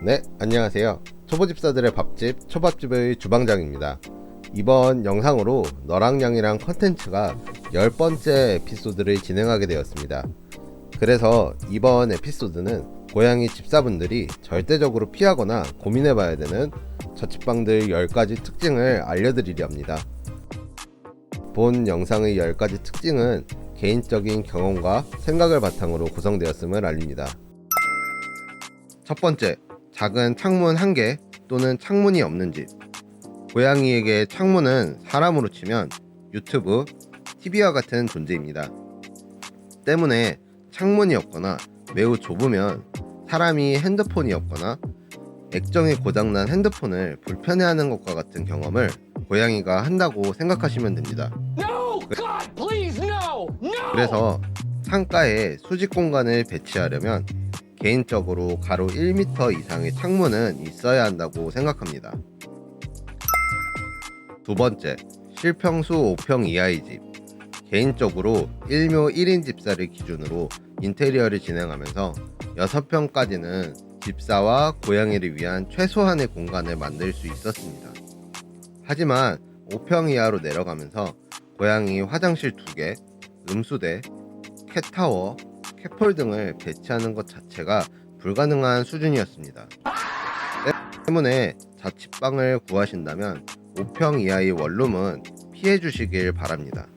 네, 안녕하세요. 초보집사들의 밥집, 초밥집의 주방장입니다. 이번 영상으로 너랑냥이랑 컨텐츠가 10번째 에피소드를 진행하게 되었습니다. 그래서 이번 에피소드는 고양이 집사분들이 절대적으로 피하거나 고민해봐야 되는 자취방들 10가지 특징을 알려드리려 합니다. 본 영상의 10가지 특징은 개인적인 경험과 생각을 바탕으로 구성되었음을 알립니다. 첫 번째, 작은 창문 1개 또는 창문이 없는 집. 고양이에게 창문은 사람으로 치면 유튜브, TV와 같은 존재입니다. 때문에 창문이 없거나 매우 좁으면 사람이 핸드폰이 없거나 액정이 고장난 핸드폰을 불편해하는 것과 같은 경험을 고양이가 한다고 생각하시면 됩니다. No! God, please, no! No! 그래서 창가에 수직 공간을 배치하려면 개인적으로 가로 1m 이상의 창문은 있어야 한다고 생각합니다. 두 번째, 실평수 5평 이하의 집. 개인적으로 1묘 1인 집사를 기준으로 인테리어를 진행하면서 6평까지는 집사와 고양이를 위한 최소한의 공간을 만들 수 있었습니다. 하지만 5평 이하로 내려가면서 고양이 화장실 2개, 음수대, 캣타워, 캣폴 등을 배치하는 것 자체가 불가능한 수준이었습니다. 때문에 자취방을 구하신다면 5평 이하의 원룸은 피해 주시길 바랍니다.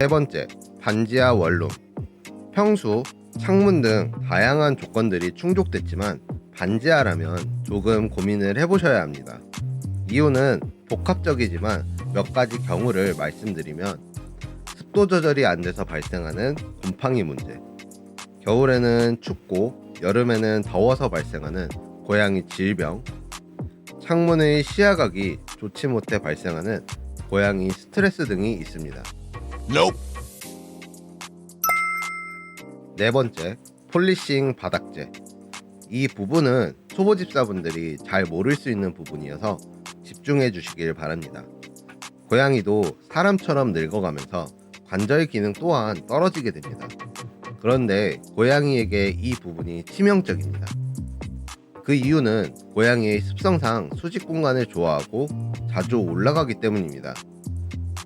세 번째, 반지하 원룸. 평수, 창문 등 다양한 조건들이 충족됐지만 반지하라면 조금 고민을 해보셔야 합니다. 이유는 복합적이지만 몇 가지 경우를 말씀드리면 습도 조절이 안 돼서 발생하는 곰팡이 문제, 겨울에는 춥고 여름에는 더워서 발생하는 고양이 질병, 창문의 시야각이 좋지 못해 발생하는 고양이 스트레스 등이 있습니다. Nope. 네 번째, 폴리싱 바닥재. 이 부분은 초보집사분들이 잘 모를 수 있는 부분이어서 집중해 주시길 바랍니다. 고양이도 사람처럼 늙어가면서 관절 기능 또한 떨어지게 됩니다. 그런데 고양이에게 이 부분이 치명적입니다. 그 이유는 고양이의 습성상 수직 공간을 좋아하고 자주 올라가기 때문입니다.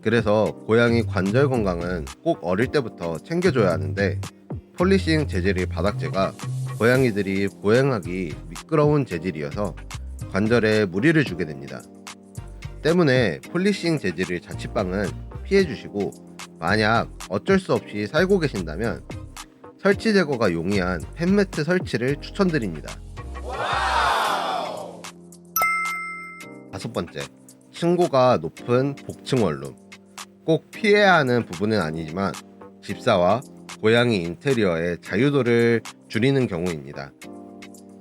그래서 고양이 관절 건강은 꼭 어릴 때부터 챙겨줘야 하는데 폴리싱 재질의 바닥재가 고양이들이 보행하기 미끄러운 재질이어서 관절에 무리를 주게 됩니다. 때문에 폴리싱 재질의 자취방은 피해주시고, 만약 어쩔 수 없이 살고 계신다면 설치 제거가 용이한 팬매트 설치를 추천드립니다. 다섯 번째, 층고가 높은 복층 원룸. 꼭 피해야 하는 부분은 아니지만 집사와 고양이 인테리어의 자유도를 줄이는 경우입니다.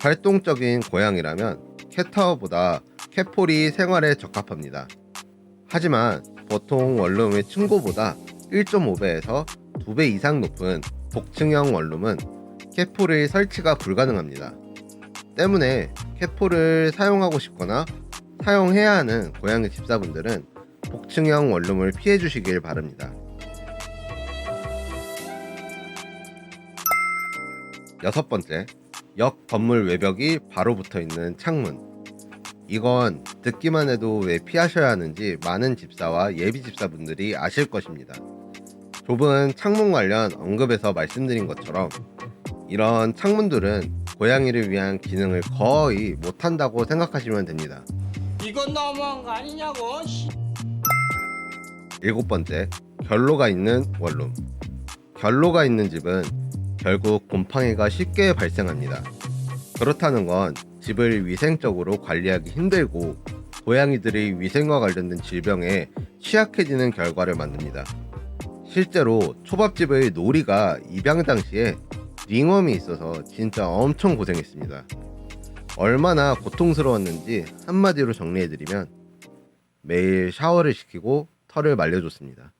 활동적인 고양이라면 캣타워보다 캣폴이 생활에 적합합니다. 하지만 보통 원룸의 층고보다 1.5배에서 2배 이상 높은 복층형 원룸은 캣폴의 설치가 불가능합니다. 때문에 캣폴을 사용하고 싶거나 사용해야 하는 고양이 집사분들은 복층형 원룸을 피해 주시길 바랍니다. 여섯 번째, 역 건물 외벽이 바로 붙어 있는 창문. 이건 듣기만 해도 왜 피하셔야 하는지 많은 집사와 예비 집사분들이 아실 것입니다. 좁은 창문 관련 언급에서 말씀드린 것처럼 이런 창문들은 고양이를 위한 기능을 거의 못한다고 생각하시면 됩니다. 이건 너무한 거 아니냐고? 일곱 번째, 결로가 있는 원룸. 결로가 있는 집은 결국 곰팡이가 쉽게 발생합니다. 그렇다는 건 집을 위생적으로 관리하기 힘들고 고양이들의 위생과 관련된 질병에 취약해지는 결과를 만듭니다. 실제로 초밥집의 노리가 입양 당시에 링웜이 있어서 진짜 엄청 고생했습니다. 얼마나 고통스러웠는지 한마디로 정리해드리면 매일 샤워를 시키고 털을 말려줬습니다.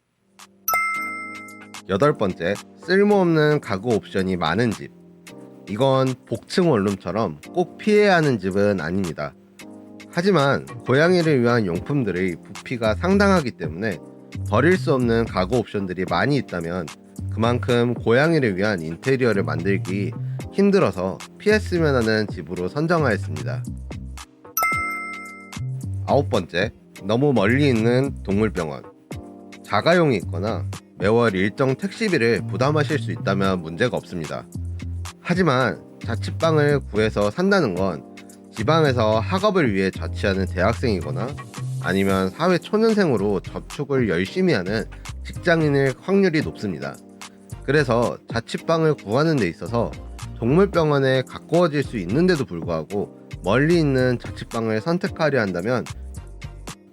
여덟 번째, 쓸모없는 가구 옵션이 많은 집. 이건 복층 원룸처럼 꼭 피해야 하는 집은 아닙니다. 하지만 고양이를 위한 용품들의 부피가 상당하기 때문에 버릴 수 없는 가구 옵션들이 많이 있다면 그만큼 고양이를 위한 인테리어를 만들기 힘들어서 피했으면 하는 집으로 선정하였습니다. 9번째, 너무 멀리 있는 동물병원. 자가용이 있거나 매월 일정 택시비를 부담하실 수 있다면 문제가 없습니다. 하지만 자취방을 구해서 산다는 건 지방에서 학업을 위해 자취하는 대학생이거나 아니면 사회 초년생으로 저축을 열심히 하는 직장인일 확률이 높습니다. 그래서 자취방을 구하는 데 있어서 동물병원에 가까워질 수 있는데도 불구하고 멀리 있는 자취방을 선택하려 한다면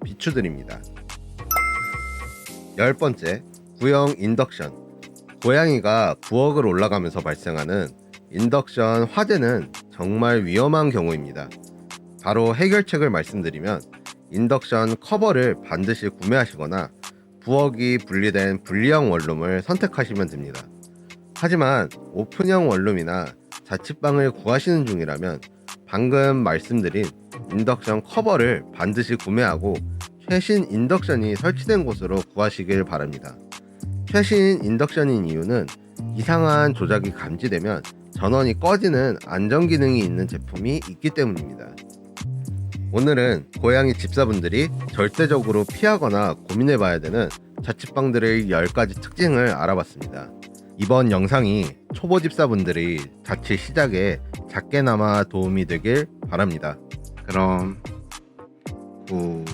비추드립니다. 10번째, 구형 인덕션. 고양이가 부엌을 올라가면서 발생하는 인덕션 화재는 정말 위험한 경우입니다. 바로 해결책을 말씀드리면 인덕션 커버를 반드시 구매하시거나 부엌이 분리된 분리형 원룸을 선택하시면 됩니다. 하지만 오픈형 원룸이나 자취방을 구하시는 중이라면 방금 말씀드린 인덕션 커버를 반드시 구매하고 최신 인덕션이 설치된 곳으로 구하시길 바랍니다. 최신 인덕션인 이유는 이상한 조작이 감지되면 전원이 꺼지는 안전기능이 있는 제품이 있기 때문입니다. 오늘은 고양이 집사분들이 절대적으로 피하거나 고민해봐야 되는 자취방들의 10가지 특징을 알아봤습니다. 이번 영상이 초보 집사분들이 자취 시작에 작게나마 도움이 되길 바랍니다. 그럼 구독